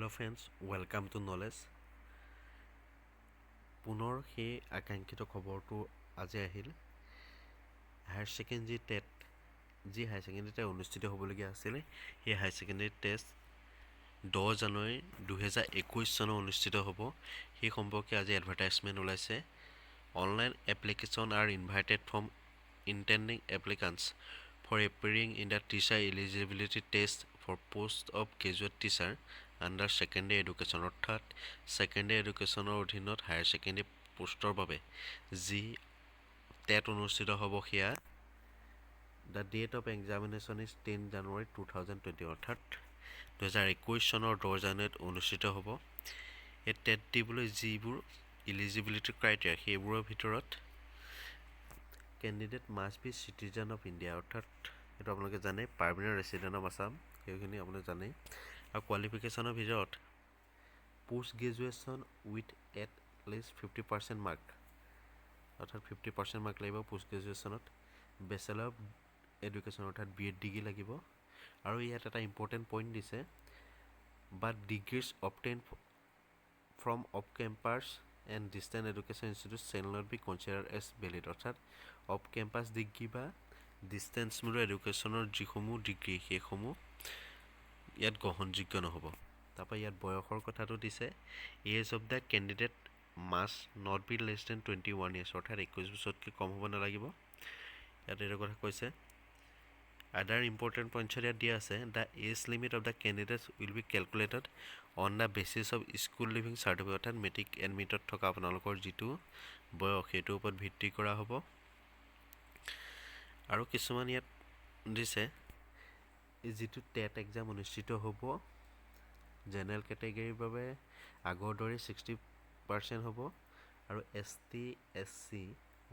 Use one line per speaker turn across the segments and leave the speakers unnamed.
Hello friends, welcome to Knowledge. পুনৰ সেই আকাংক্ষিত খবৰটো আজি আহিল। হায়াৰ ছেকেণ্ডেৰী টেট যি হায়াৰ ছেকেণ্ডেৰী টেট অনুষ্ঠিত হ'বলগীয়া আছিলে, সেই হায়াৰ ছেকেণ্ডেৰী টেষ্ট 10 জানুৱাৰী 2021 চনত অনুষ্ঠিত হ'ব। সেই সম্পৰ্কে আজি এডভাৰটাইজমেণ্ট ওলাইছে। Online application are invited from intending applicants for appearing in the teacher eligibility test for post of graduate teacher under secondary education, অৰ্থাৎ ছেকেণ্ডেৰী এডুকেশ্যনৰ অধীনত হায়াৰ ছেকেণ্ডেৰী পোষ্টৰ বাবে যি টেট অনুষ্ঠিত হ'ব, সেয়া the date of examination is 10 January 2020, অৰ্থাৎ 2021 চনৰ 10 জানুৱাৰীত অনুষ্ঠিত হ'ব। এই টেট দিবলৈ যিবোৰ ইলিজিবিলিটি ক্ৰাইটেৰিয়া, সেইবোৰৰ ভিতৰত candidate must B citizen of India, অৰ্থাৎ এইটো আপোনালোকে জানে পাৰ্মানেণ্ট ৰেচিডেণ্ট অফ আছাম, সেইখিনি আপোনালোকে জানেই। আৰু কোৱালিফিকেশ্যনৰ ভিতৰত post graduation with at least 50% mark, অৰ্থাৎ 50% মাৰ্ক লাগিব পোষ্ট গ্ৰেজুৱেশ্যনত। বেচেলৰ অফ এডুকেশ্যন অৰ্থাৎ BEd ডিগ্ৰী লাগিব। আৰু ইয়াত এটা ইম্পৰ্টেণ্ট পইণ্ট দিছে, but degrees obtained from off campus and distance education institute shall not be considered as valid, অৰ্থাৎ অফ কেম্পাছ ডিগ্ৰী বা ডিষ্টেন্স মূল এডুকেশ্যনৰ যিসমূহ ডিগ্ৰী, সেইসমূহ ইয়াত গ্ৰহণযোগ্য নহ'ব। তাৰপৰা ইয়াত বয়সৰ কথাটো দিছে, age of the candidate must not be less than 21 years, অৰ্থাৎ 21 বছৰতকৈ কম হ'ব নালাগিব। ইয়াত এইটো কথা কৈছে। আদাৰ ইম্পৰ্টেণ্ট পইণ্টছত ইয়াত দিয়া আছে, the age limit of the candidates will be calculated on the basis of school leaving certificate, অৰ্থাৎ মেট্ৰিক এডমিটত থকা আপোনালোকৰ যিটো বয়স, সেইটোৰ ওপৰত ভিত্তি কৰা হ'ব। আৰু কিছুমান ইয়াত দিছে, যিটো টেট এক্সাম অনুষ্ঠিত হ'ব, জেনেৰেল কেটেগৰীৰ বাবে আগৰ দৰে 60% হ'ব, আৰু ST, SC,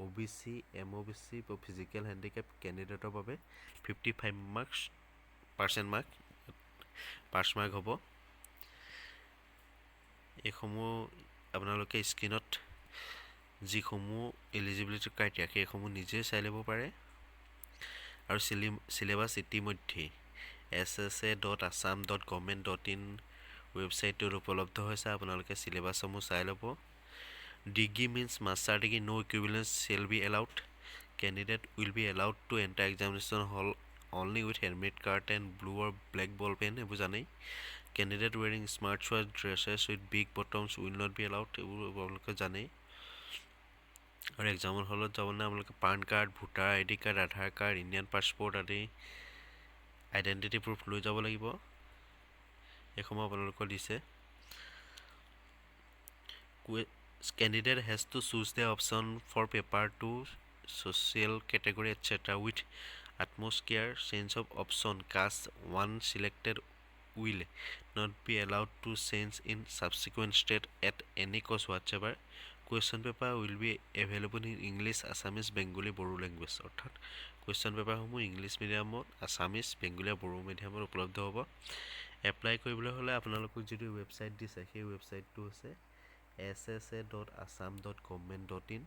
OBC, MOBC, physical handicap কেণ্ডিডেটৰ বাবে 55% মাৰ্ক পাছ মাৰ্ক হ'ব। এইসমূহ আপোনালোকে স্ক্ৰীণত যিসমূহ এলিজিবিলিটি ক্ৰাইটেৰিয়া, সেইসমূহ নিজেই চাই ল'ব পাৰে। আৰু চিলেবাছ ইতিমধ্যেই ssa.assam.government.in ৱেবছাইটটোত উপলব্ধ হৈছে, আপোনালোকে চিলেবাছসমূহ চাই ল'ব। Degree means master degree, no' equivalence shall be allowed, candidate will be allowed to enter examination hall only with admit card and blue or black ball pen, এইবোৰ জানেই। Candidate wearing smart watch dresses with big bottoms will not be allowed, এইবোৰ আপোনালোকে জানেই। আৰু এক্সামৰ হলত যাবলৈ আপোনালোকে pan card, voter ID card, Aadhaar card, Indian passport আদি আইডেণ্টিটি প্ৰুফ লৈ যাব লাগিব। এইসমূহ আপোনালোকৰ দিছে। Candidate has to choose the option for paper to social category etc. with utmost care. Change of option cast one selected will not be allowed to change in subsequent state at any cost whatsoever. Question paper will be available in English, Assamese, Bengali, Bodo language, অৰ্থাৎ question পেপাৰসমূহ English মিডিয়ামত, Assamese, Bengali আৰু বড়ো মিডিয়ামত উপলব্ধ হ'ব। Apply কৰিবলৈ হ'লে আপোনালোকক যিটো ৱেবছাইট দিছে, সেই ৱেবছাইটটো হৈছে ssa.assam.government.in.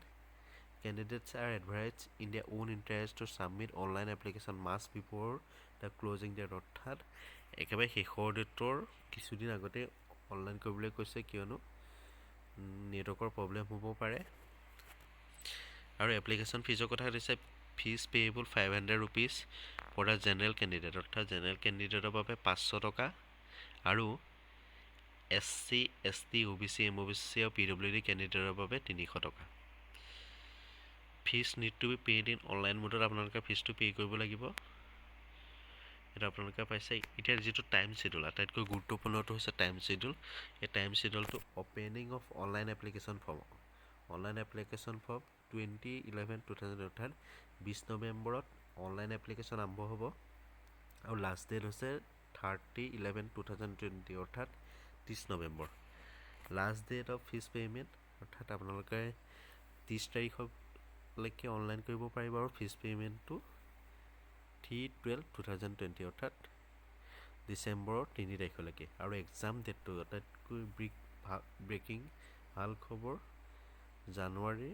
Candidates are advised in their own interest to submit online application much before the closing date, অৰ্থাৎ একেবাৰে শেষৰ ডেটৰ কিছুদিন আগতে অনলাইন কৰিবলৈ কৈছে, কিয়নো নেটৱৰ্কৰ প্ৰব্লেম হ'ব পাৰে। আৰু এপ্লিকেশ্যন ফিজৰ কথা দিছে, fees payable 500 rupees for the general candidate, অৰ্থাৎ জেনেৰেল কেণ্ডিডেটৰ বাবে 500 টকা, আৰু SC, ST, OBC, MOBC আৰু PWD কেণ্ডিডেটৰ বাবে 300 টকা। Fees need to be paid in online মোডত আপোনালোকে ফিজটো পে' কৰিব লাগিব। এটা আপোনালোকে পাইছে। এতিয়া যিটো টাইম শ্বেডিউল, আটাইতকৈ গুৰুত্বপূৰ্ণটো হৈছে টাইম শ্বেডিউল। এই টাইম শ্বেডিউলটো opening of online application form, 2011 অৰ্থাৎ 20 নৱেম্বৰত অনলাইন এপ্লিকেশ্যন আৰম্ভ হ'ব, আৰু লাষ্ট ডেট হৈছে 30/11/2020, অৰ্থাৎ 30 নৱেম্বৰ। Last date of fee payment, অৰ্থাৎ আপোনালোকে 30 তাৰিখলৈকে অনলাইন কৰিব পাৰিব, আৰু ফিজ পে'মেণ্টটো 3/12/2020, অৰ্থাৎ ডিচেম্বৰৰ 3 তাৰিখলৈকে। আৰু এক্সাম ডেটটো আটাইতকৈ ব্ৰেকিং ভাল খবৰ, জানুৱাৰী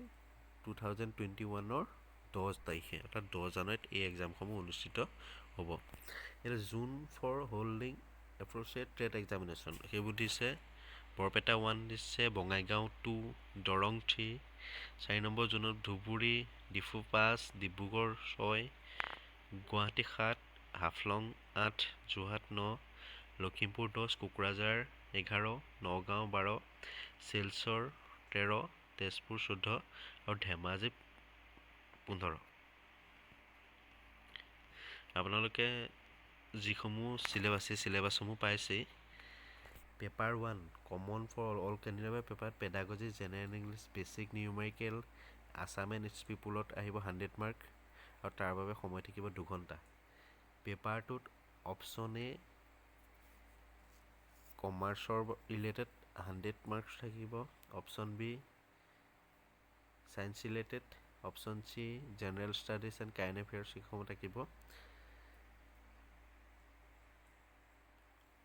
2021 10 তাৰিখে, অৰ্থাৎ 10 জানুৱাৰীত এই এক্সামসমূহ অনুষ্ঠিত হ'ব। এতিয়া zone for holding appropriate trade examination সেইবোৰ দিছে। বৰপেটা 1 দিছে, বঙাইগাঁও 2, দৰং 3, 4 নম্বৰ জোনত ধুবুৰী, ডিফু 5, ডিব্ৰুগড় 6, গুৱাহাটী 7, হাফলং 8, যোৰহাট 9, লখিমপুৰ 10, কোকৰাঝাৰ 11, নগাঁও 12, শিলচৰ 13, তেজপুৰ 14 আৰু ধেমাজি 15। আপোনালোকে যিসমূহ চিলেবাছসমূহ পাইছেই। Paper 1 common for all candidate paper pedagogy, general English, basic numerical, Assam and its পিপুলত আহিব 100 মাৰ্ক আৰু তাৰ বাবে সময় থাকিব 2 ঘণ্টা। পেপাৰটোত অপশ্যন এ কমাৰ্চৰ ৰিলেটেড 100 মাৰ্কছ থাকিব, option B science related, option C general studies and current affairs সেইসমূহ থাকিব।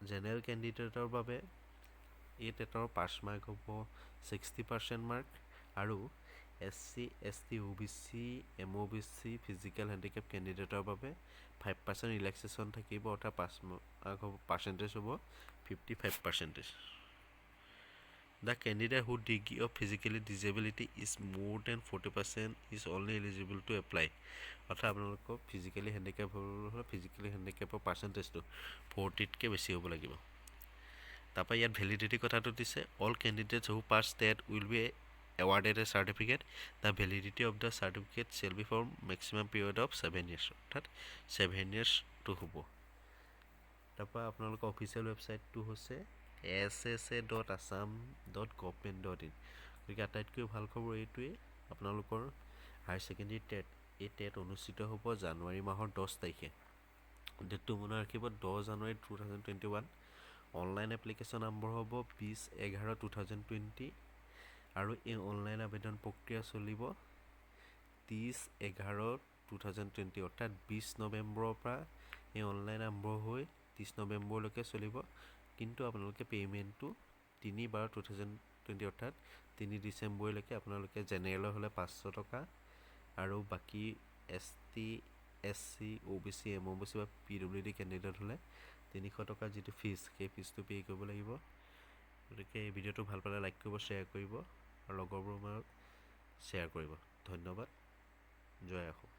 জেনেৰেল কেণ্ডিডেটৰ বাবে এই টেটৰ পাছ মাৰ্ক হ'ব 60% মাৰ্ক আৰু SC, ST, OBC, MOBC, physical handicap কেণ্ডিডেটৰ বাবে 5% ৰিলেক্সেশ্যন থাকিব, অৰ্থাৎ পাছ মাৰ্ক হ'ব পাৰ্চেণ্টেজ হ'ব 55%। The candidate whose degree of physical disability is more than 40% is only eligible to apply। অৰ্থাৎ আপোনালোকৰ ফিজিকেলি হেণ্ডিকেপ হ'লে ফিজিকেলি হেণ্ডিকেপৰ পাৰ্চেণ্টেজটো 40তকৈ বেছি হ'ব লাগিব। তাৰপৰা ইয়াত ভেলিডিটি কথাটো দিছে, all candidates who pass TET will be awarded a certificate. The validity of the certificate shall be for maximum period of 7 years। অৰ্থাৎ 7 yearsটো হ'ব। তাৰপৰা আপোনালোকৰ অফিচিয়েল ৱেবছাইটটো হৈছে ssa.assam.government.in। গতিকে আটাইতকৈ ভাল খবৰ এইটোৱেই, আপোনালোকৰ হায়াৰ ছেকেণ্ডেৰী টেট, এই টেট অনুষ্ঠিত হ'ব জানুৱাৰী মাহৰ 10 তাৰিখে। ডেটটো মনত ৰাখিব, 10 জানুৱাৰী 2021। অনলাইন এপ্লিকেশ্যন আৰম্ভ হ'ব 20/11/2020 আৰু এই অনলাইন আবেদন প্ৰক্ৰিয়া চলিব 30/11/2020, অৰ্থাৎ 20 নৱেম্বৰৰ পৰা এই অনলাইন আৰম্ভ হৈ 30 নৱেম্বৰলৈকে চলিব। কিন্তু আপোনালোকে পে'মেণ্টটো 3/12/2020 অৰ্থাৎ 3 ডিচেম্বৰলৈকে আপোনালোকে জেনেৰেলৰ হ'লে 500 টকা আৰু বাকী ST, SC, OBC, MOBC বা PWD কেণ্ডিডেট হ'লে 300 টকাৰ যিটো ফিজ, সেই ফিজটো পে' কৰিব লাগিব। গতিকে এই ভিডিঅ'টো ভাল পালে লাইক কৰিব, শ্বেয়াৰ কৰিব আৰু লগৰবোৰৰ মাজত শ্বেয়াৰ কৰিব। ধন্যবাদ। জয় অসম।